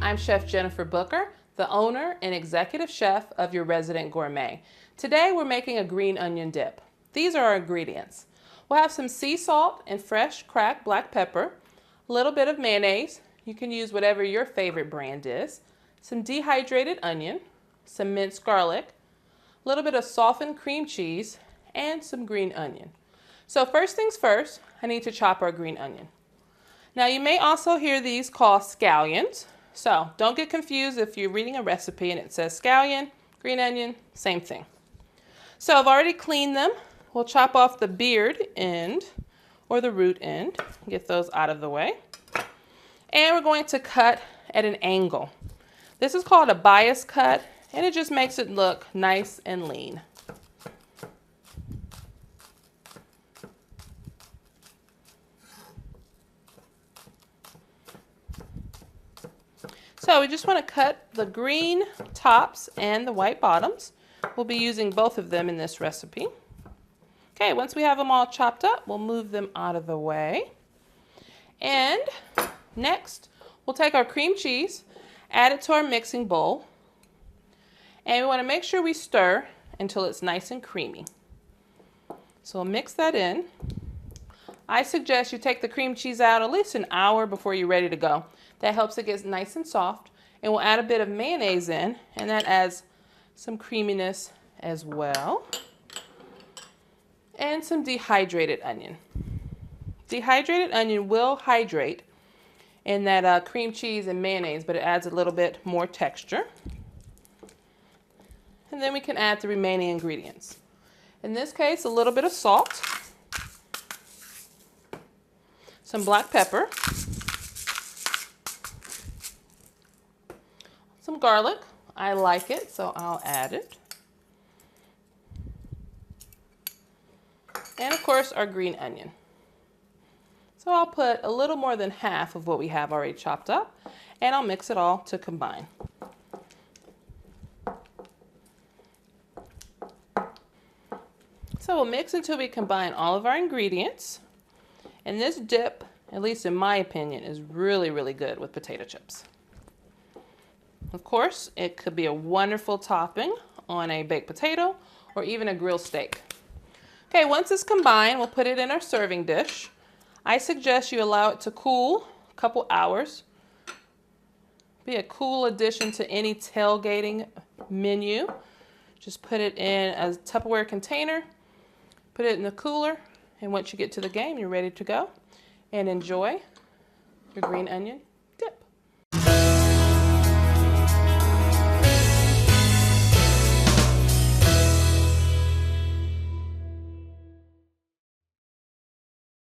I'm Chef Jennifer Booker, the owner and executive chef of Your Resident Gourmet. Today we're making a green onion dip. These are our ingredients. We'll have some sea salt and fresh cracked black pepper, a little bit of mayonnaise, you can use whatever your favorite brand is, some dehydrated onion, some minced garlic, a little bit of softened cream cheese, and some green onion. So first things first, I need to chop our green onion. Now you may also hear these called scallions, so don't get confused if you're reading a recipe and it says scallion, green onion, same thing. So I've already cleaned them. We'll chop off the beard end or the root end, get those out of the way. And we're going to cut at an angle. This is called a bias cut, and it just makes it look nice and lean. So we just want to cut the green tops and the white bottoms. We'll be using both of them in this recipe. Okay, once we have them all chopped up, we'll move them out of the way. And next, we'll take our cream cheese, add it to our mixing bowl, and we want to make sure we stir until it's nice and creamy. So we'll mix that in. I suggest you take the cream cheese out at least an hour before you're ready to go. That helps it get nice and soft. And we'll add a bit of mayonnaise in, and that adds some creaminess as well. And some dehydrated onion. Dehydrated onion will hydrate in that cream cheese and mayonnaise, but it adds a little bit more texture. And then we can add the remaining ingredients. In this case, a little bit of salt, some black pepper, some garlic. I like it, so I'll add it. And of course, our green onion. So I'll put a little more than half of what we have already chopped up, and I'll mix it all to combine. So we'll mix until we combine all of our ingredients. And this dip, at least in my opinion, is really, really good with potato chips. Of course, it could be a wonderful topping on a baked potato or even a grilled steak. Okay, once it's combined, we'll put it in our serving dish. I suggest you allow it to cool a couple hours. Be a cool addition to any tailgating menu. Just put it in a Tupperware container, put it in the cooler, and once you get to the game, you're ready to go. And enjoy your green onion